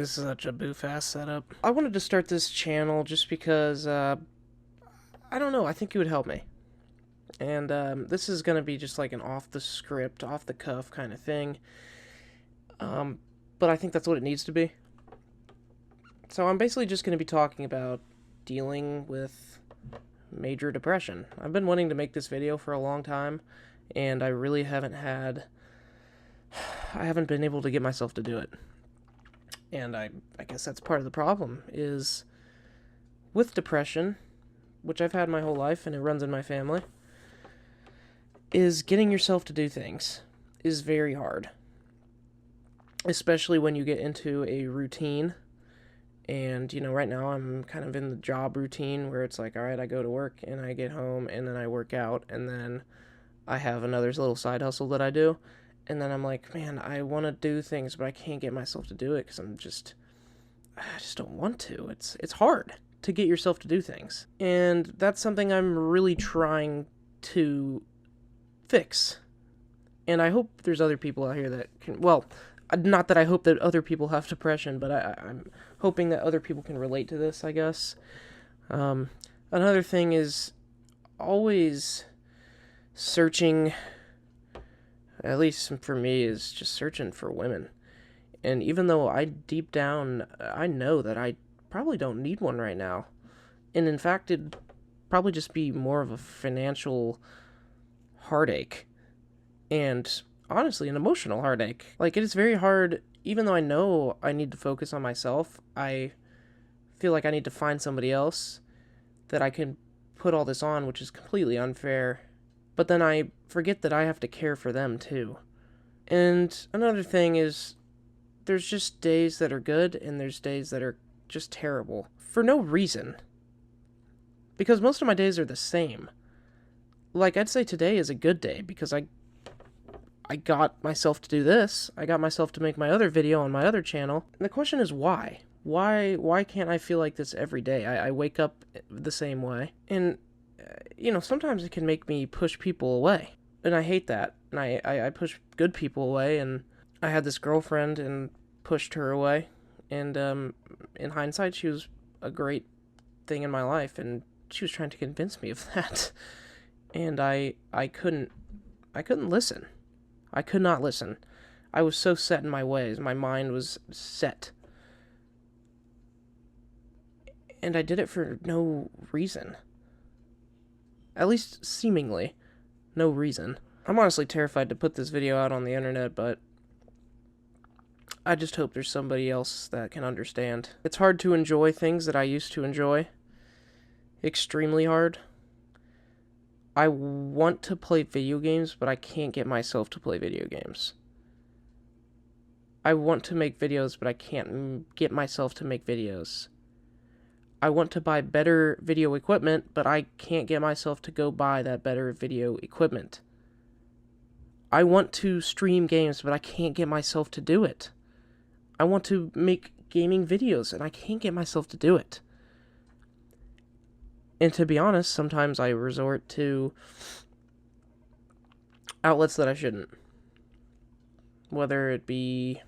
This is such a boof-ass setup. I wanted to start this channel just because, I don't know, I think it would help me. And, this is gonna be just like an off-the-script, off-the-cuff kind of thing. But I think that's what it needs to be. So I'm basically just gonna be talking about dealing with major depression. I've been wanting to make this video for a long time, and I really haven't been able to get myself to do it. And I guess that's part of the problem, is with depression, which I've had my whole life and it runs in my family, is getting yourself to do things is very hard. Especially when you get into a routine. And, you know, right now I'm kind of in the job routine where it's like, all right, I go to work and I get home and then I work out and then I have another little side hustle that I do. And then I'm like, man, I want to do things, but I can't get myself to do it because I just don't want to. It's hard to get yourself to do things. And that's something I'm really trying to fix. And I hope there's other people out here that can, well, not that I hope that other people have depression, but I'm hoping that other people can relate to this, I guess. Another thing is always searching, at least for me, is just searching for women. And even though deep down, I know that I probably don't need one right now. And in fact, it'd probably just be more of a financial heartache. And honestly, an emotional heartache. Like, it is very hard, even though I know I need to focus on myself, I feel like I need to find somebody else that I can put all this on, which is completely unfair. But then I forget that I have to care for them too. And another thing is, there's just days that are good, and there's days that are just terrible. For no reason. Because most of my days are the same. Like, I'd say today is a good day, because I got myself to do this. I got myself to make my other video on my other channel. And the question is why? Why can't I feel like this every day? I wake up the same way. And, you know, sometimes it can make me push people away. And I hate that. And I push good people away. And I had this girlfriend and pushed her away. And in hindsight, she was a great thing in my life. And she was trying to convince me of that. And I couldn't listen. I could not listen. I was so set in my ways. My mind was set. And I did it for no reason. At least seemingly no reason. I'm honestly terrified to put this video out on the internet, but I just hope there's somebody else that can understand. It's hard to enjoy things that I used to enjoy. Extremely hard. I want to play video games, but I can't get myself to play video games. I want to make videos, but I can't get myself to make videos. I want to buy better video equipment, but I can't get myself to go buy that better video equipment. I want to stream games, but I can't get myself to do it. I want to make gaming videos, and I can't get myself to do it. And to be honest, sometimes I resort to outlets that I shouldn't. Whether it be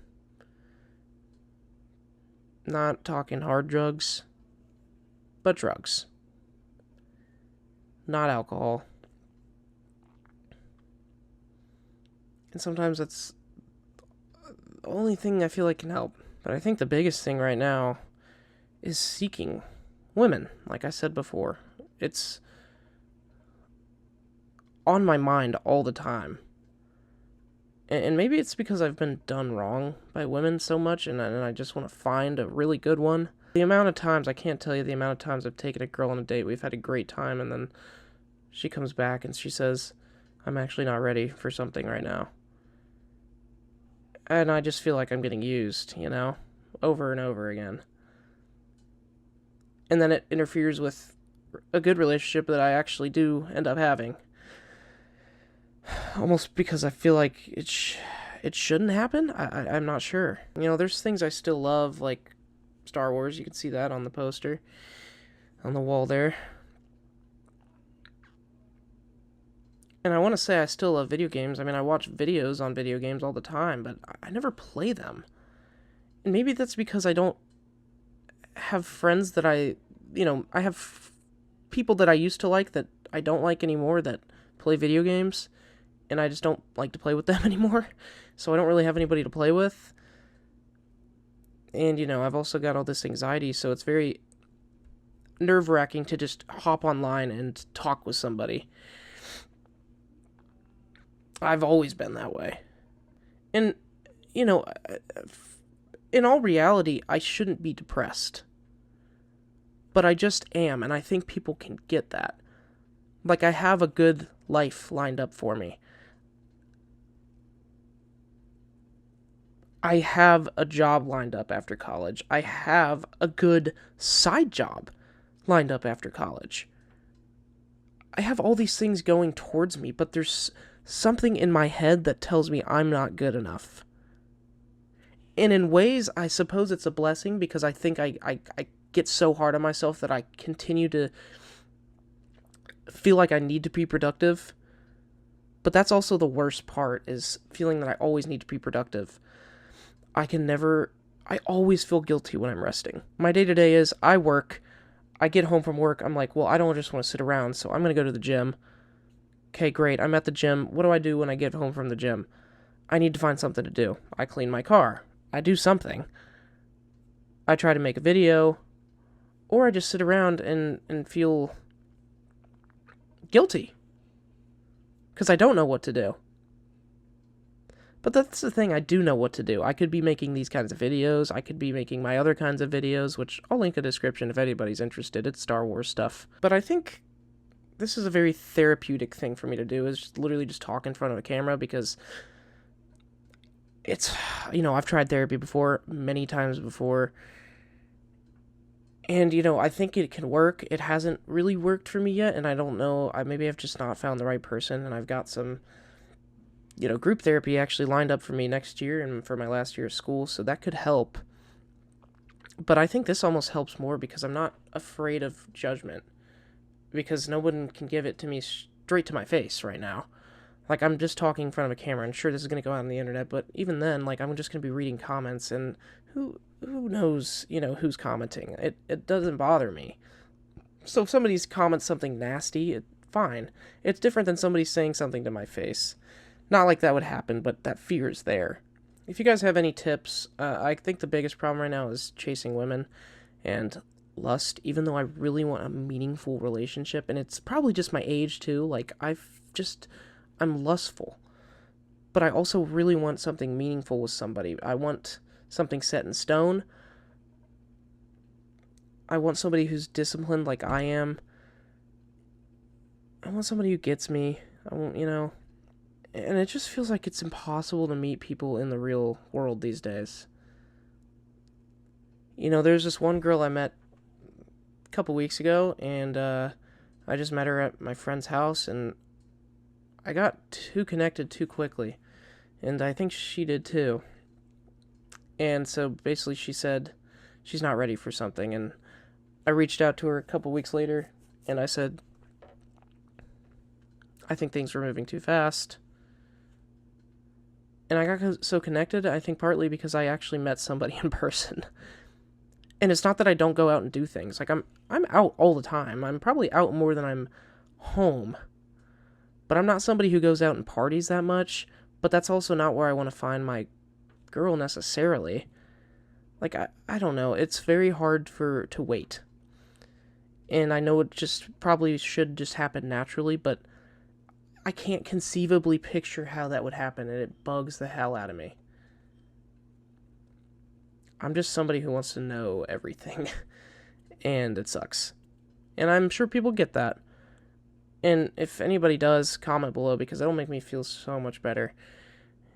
not talking hard drugs, but drugs. Not alcohol. And sometimes that's the only thing I feel like can help. But I think the biggest thing right now is seeking women, like I said before. It's on my mind all the time. And maybe it's because I've been done wrong by women so much, and I just want to find a really good one. The amount of times, I can't tell you the amount of times I've taken a girl on a date, we've had a great time, and then she comes back and she says, I'm actually not ready for something right now. And I just feel like I'm getting used, you know, over and over again. And then it interferes with a good relationship that I actually do end up having. Almost because I feel like it shouldn't happen? I'm not sure. You know, there's things I still love, like Star Wars. You can see that on the poster on the wall there. And I want to say I still love video games. I mean, I watch videos on video games all the time, but I never play them. And maybe that's because I don't have friends that I have people that I used to like that I don't like anymore that play video games, and I just don't like to play with them anymore. So I don't really have anybody to play with. And, I've also got all this anxiety, so it's very nerve-wracking to just hop online and talk with somebody. I've always been that way. And, you know, in all reality, I shouldn't be depressed. But I just am, and I think people can get that. Like, I have a good life lined up for me. I have a job lined up after college. I have a good side job lined up after college. I have all these things going towards me, but there's something in my head that tells me I'm not good enough. And in ways, I suppose it's a blessing because I think I get so hard on myself that I continue to feel like I need to be productive. But that's also the worst part, is feeling that I always need to be productive. I always feel guilty when I'm resting. My day-to-day is, I work, I get home from work, I'm like, well, I don't just want to sit around, so I'm going to go to the gym. Okay, great, I'm at the gym. What do I do when I get home from the gym? I need to find something to do. I clean my car. I do something. I try to make a video, or I just sit around and feel guilty. Because I don't know what to do. But that's the thing, I do know what to do. I could be making these kinds of videos, I could be making my other kinds of videos, which I'll link a description if anybody's interested. It's Star Wars stuff. But I think this is a very therapeutic thing for me to do, is just literally just talk in front of a camera, because it's, I've tried therapy before, many times before, and, I think it can work. It hasn't really worked for me yet, and I don't know, maybe I've just not found the right person, and I've got some group therapy actually lined up for me next year and for my last year of school, so that could help. But I think this almost helps more because I'm not afraid of judgment, because no one can give it to me straight to my face right now. Like, I'm just talking in front of a camera, and sure, this is going to go out on the internet, but even then, like, I'm just going to be reading comments, and who knows, who's commenting. It doesn't bother me. So if somebody comments something nasty, fine. It's different than somebody saying something to my face. Not like that would happen, but that fear is there. If you guys have any tips, I think the biggest problem right now is chasing women and lust, even though I really want a meaningful relationship, and it's probably just my age too. Like, I'm lustful, but I also really want something meaningful with somebody. I want something set in stone. I want somebody who's disciplined like I am. I want somebody who gets me. I want, and it just feels like it's impossible to meet people in the real world these days. There's this one girl I met a couple weeks ago, and I just met her at my friend's house, and I got too connected too quickly, and I think she did too. And so basically she said she's not ready for something, and I reached out to her a couple weeks later, and I said, I think things were moving too fast. And I got so connected, I think partly because I actually met somebody in person. And it's not that I don't go out and do things. Like, I'm out all the time. I'm probably out more than I'm home. But I'm not somebody who goes out and parties that much. But that's also not where I want to find my girl necessarily. Like, I don't know. It's very hard to wait. And I know it just probably should just happen naturally, but I can't conceivably picture how that would happen, and it bugs the hell out of me. I'm just somebody who wants to know everything, and it sucks. And I'm sure people get that. And if anybody does, comment below, because it'll make me feel so much better.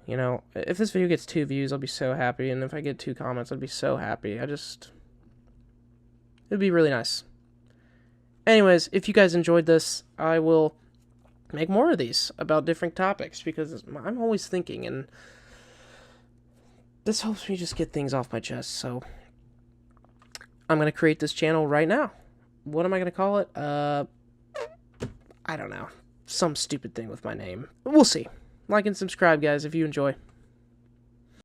If this video gets 2 views, I'll be so happy, and if I get 2 comments, I'll be so happy. It'd be really nice. Anyways, if you guys enjoyed this, I will make more of these about different topics, because I'm always thinking, and this helps me just get things off my chest. So I'm going to create this channel right now. What am I going to call it? I don't know. Some stupid thing with my name. We'll see. Like and subscribe, guys, if you enjoy.